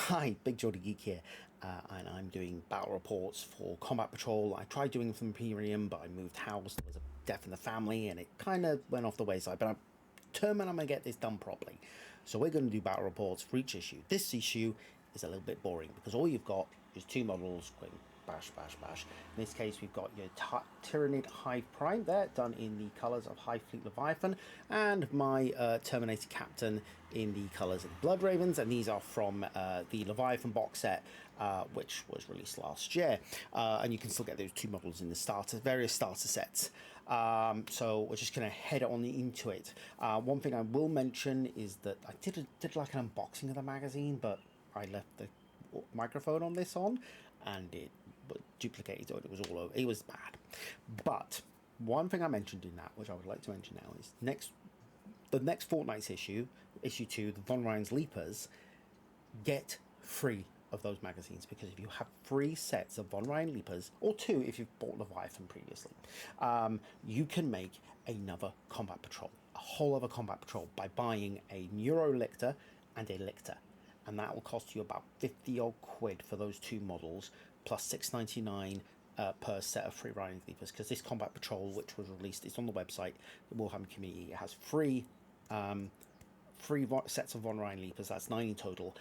Hi, Big Geordie Geek here, and I'm doing battle reports for Combat Patrol. I tried doing them for Imperium, but I moved house. There was a death in the family, and it kind of went off the wayside. But I'm determined I'm going to get this done properly. So we're going to do battle reports for each issue. This issue is a little bit boring because all you've got is two models going bash, bash, bash. In this case, we've got your Tyranid Hive Prime there, done in the colours of Hive Fleet Leviathan, and my Terminator Captain in the colours of Blood Ravens, and these are from the Leviathan box set, which was released last year. And you can still get those two models in the various starter sets. So we're just going to head on into it. One thing I will mention is that I did like an unboxing of the magazine, but I left the microphone on this on, and it duplicated, or it was all over. It was bad. But one thing I mentioned in that, which I would like to mention now, is the next fortnight's issue 2, the Von Ryan's Leapers, get 3 of those magazines, because if you have 3 sets of Von Ryan Leapers, or 2 if you've bought Leviathan previously, you can make another Combat Patrol, a whole other Combat Patrol, by buying a Neuro Lictor and a Lictor. And that will cost you about 50 odd quid for those 2 models, plus $6.99 per set of free Ryan Leapers, because this Combat Patrol, which was released, it's on the website, the Warhammer community. It has 3 sets of Von Ryan Leapers, that's 9 in total,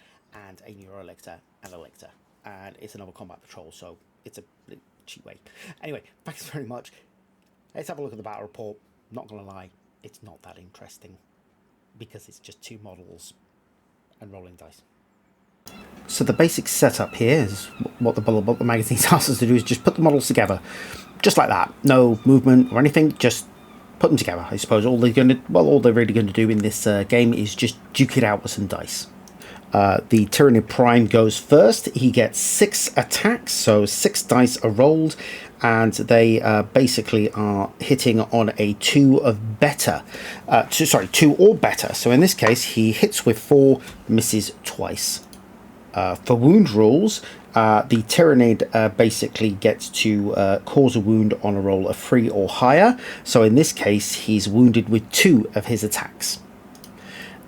and a Neuro Lictor and a Lictor. And it's another Combat Patrol, so it's a cheap way. Anyway, thanks very much. Let's have a look at the battle report. Not going to lie, it's not that interesting, because it's just 2 models and rolling dice. So the basic setup here is what the magazine asks us to do, is just put the models together, just like that. No movement or anything, just put them together. I suppose all they're really going to do in this game is just duke it out with some dice. The Tyranid Prime goes first. He gets 6 attacks, so 6 dice are rolled, and they basically are hitting on a 2 or better. So in this case, he hits with 4, misses twice. For wound rules, the Tyranid basically gets to cause a wound on a roll of 3 or higher. So in this case, he's wounded with 2 of his attacks.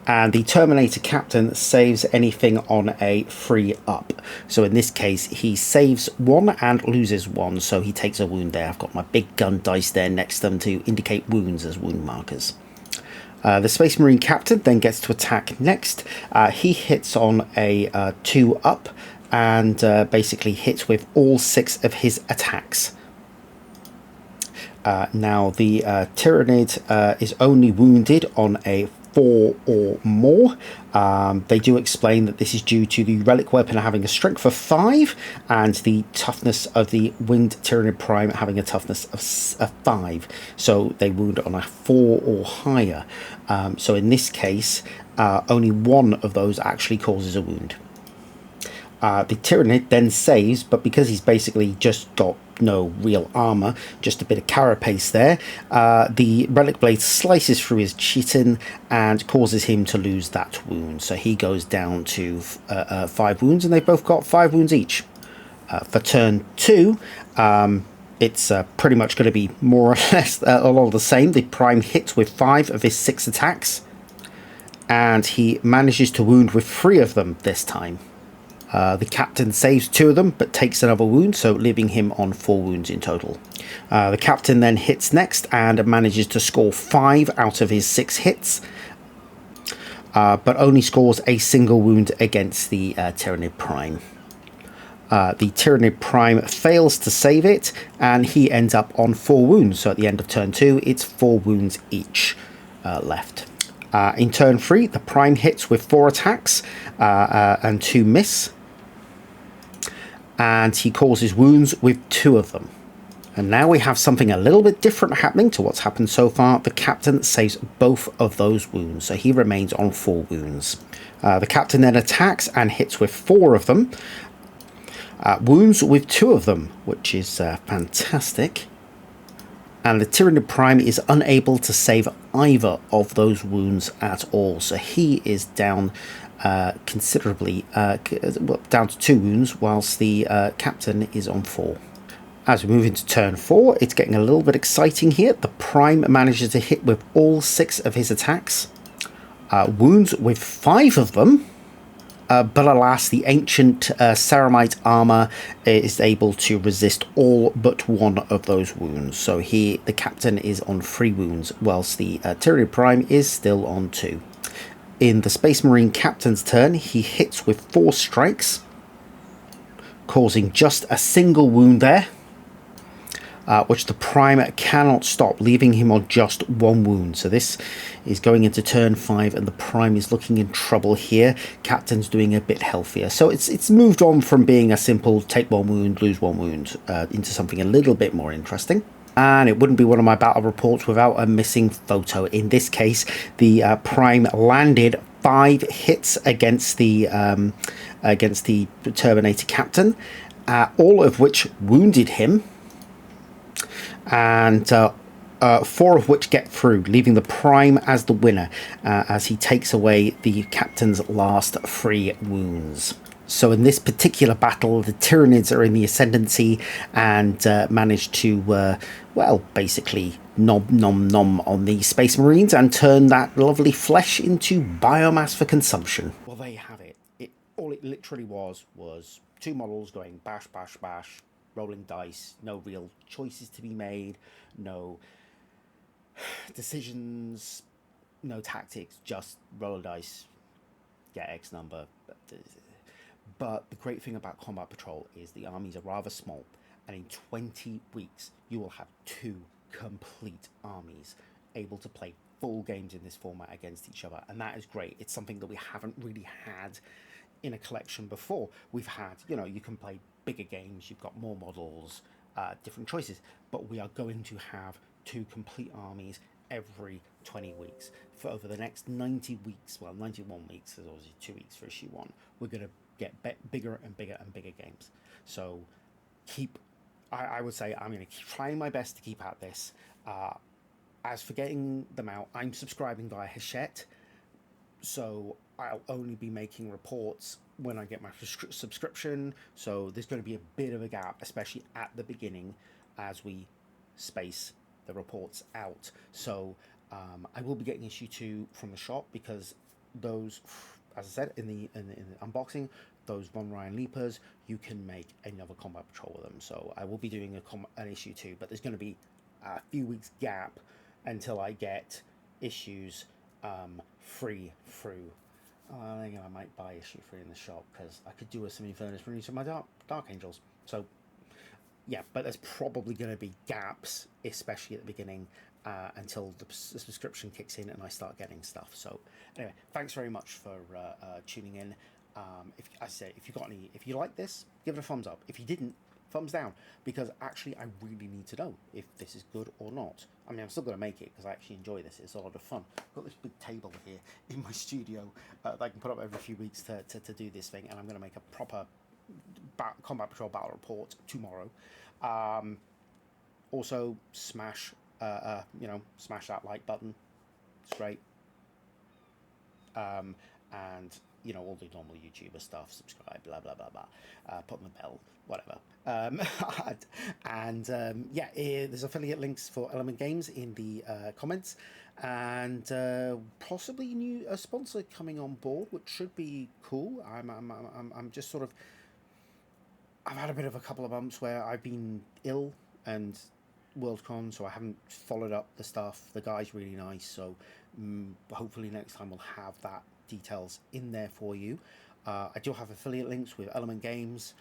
And the Terminator Captain saves anything on a 3 up. So in this case, he saves 1 and loses 1. So he takes a wound there. I've got my big gun dice there next to them to indicate wounds as wound markers. The Space Marine Captain then gets to attack next. He hits on a 2 up and basically hits with all 6 of his attacks. Now the Tyranid is only wounded on a 4 or more. They do explain that this is due to the relic weapon having a strength of 5 and the toughness of the winged Tyranid Prime having a toughness of 5. So they wound on a 4 or higher. So in this case, only 1 of those actually causes a wound. The Tyranid then saves, but because he's basically just got no real armor, just a bit of carapace there, the relic blade slices through his chitin and causes him to lose that wound. So he goes down to 5 wounds, and they've both got 5 wounds each. For turn 2, it's pretty much going to be more or less a lot of the same. The Prime hits with 5 of his 6 attacks, and he manages to wound with 3 of them this time. The Captain saves 2 of them, but takes another wound, so leaving him on 4 wounds in total. The Captain then hits next and manages to score 5 out of his 6 hits, but only scores a single wound against the Tyranid Prime. The Tyranid Prime fails to save it, and he ends up on 4 wounds. So at the end of turn 2, it's 4 wounds each left. In turn 3, the Prime hits with 4 attacks and 2 miss. And he causes wounds with 2 of them. And now we have something a little bit different happening to what's happened so far. The Captain saves both of those wounds, so he remains on 4 wounds. The Captain then attacks and hits with 4 of them. Wounds with 2 of them, which is fantastic. And the Tyranid Prime is unable to save either of those wounds at all. So he is down considerably, down to 2 wounds, whilst the Captain is on 4. As we move into turn 4, it's getting a little bit exciting here. The Prime manages to hit with all 6 of his attacks. Wounds with 5 of them. But alas, the ancient Ceramite armor is able to resist all but one of those wounds. So he, the captain, is on 3 wounds, whilst the Tyranid Prime is still on 2. In the Space Marine captain's turn, he hits with 4 strikes, causing just a single wound there, which the Prime cannot stop, leaving him on just 1 wound. So this is going into turn 5, and the Prime is looking in trouble here. Captain's doing a bit healthier. So it's moved on from being a simple take 1 wound, lose 1 wound, into something a little bit more interesting. And it wouldn't be one of my battle reports without a missing photo. In this case, the Prime landed 5 hits against the Terminator captain, all of which wounded him, and 4 of which get through, leaving the Prime as the winner, as he takes away the captain's last 3 wounds. So in this particular battle, the Tyranids are in the ascendancy and manage to, well, basically nom on the Space Marines and turn that lovely flesh into biomass for consumption. Well, there you have it. All it literally was 2 models going bash, bash, bash, rolling dice, no real choices to be made, no decisions, no tactics, just roll a dice, get X number. But the great thing about Combat Patrol is the armies are rather small, and in 20 weeks you will have 2 complete armies able to play full games in this format against each other, and that is great. It's something that we haven't really had in a collection before. We've had, you can play bigger games, you've got more models, different choices, but we are going to have 2 complete armies every 20 weeks for over the next 90 weeks. Well, 91 weeks, there's obviously 2 weeks for issue 1. We're going to get bigger and bigger and bigger games. So I would say I'm going to keep trying my best to keep at this. As for getting them out, I'm subscribing via Hachette, so I'll only be making reports when I get my subscription. So there's going to be a bit of a gap, especially at the beginning, as we space the reports out. So I will be getting issue 2 from the shop, because those, as I said in the unboxing, those Von Ryan Leapers, you can make another Combat Patrol with them. So I will be doing an issue 2, but there's going to be a few weeks gap until I get issues 3 through. I think I might buy issue 3 in the shop, because I could do with some Infernus Marines for my Dark Angels. So yeah, but there's probably going to be gaps, especially at the beginning, until the subscription kicks in and I start getting stuff. So anyway, thanks very much for tuning in. If you like this, give it a thumbs up. If you didn't, thumbs down, because actually I really need to know if this is good or not. I mean, I'm still going to make it because I actually enjoy this. It's a lot of fun. I've got this big table here in my studio that I can put up every few weeks to do this thing, and I'm going to make a proper Combat Patrol battle report tomorrow. Also, smash that like button. It's great. And all the normal YouTuber stuff, subscribe, blah blah blah blah, put on the bell, whatever. There's affiliate links for Element Games in the comments, and possibly a sponsor coming on board, which should be cool. I'm just sort of, I've had a bit of a couple of bumps where I've been ill and Worldcon, so I haven't followed up the stuff. The guy's really nice, so hopefully next time we'll have that details in there for you. I do have affiliate links with Element Games,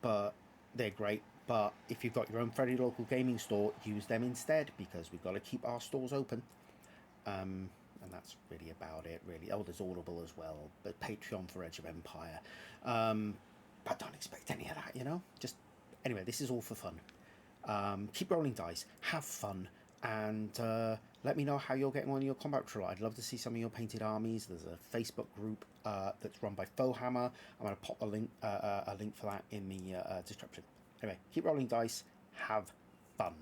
but they're great. But if you've got your own friendly local gaming store, use them instead, because we've got to keep our stores open. And that's really about it, really. Oh, there's Audible as well, but Patreon for Edge of Empire. But don't expect any of that, Just, anyway, this is all for fun. Keep rolling dice, have fun, and let me know how you're getting on in your Combat Patrol. I'd love to see some of your painted armies. There's a Facebook group that's run by Fohammer. I'm going to pop a link for that in the description. Anyway, keep rolling dice, have fun.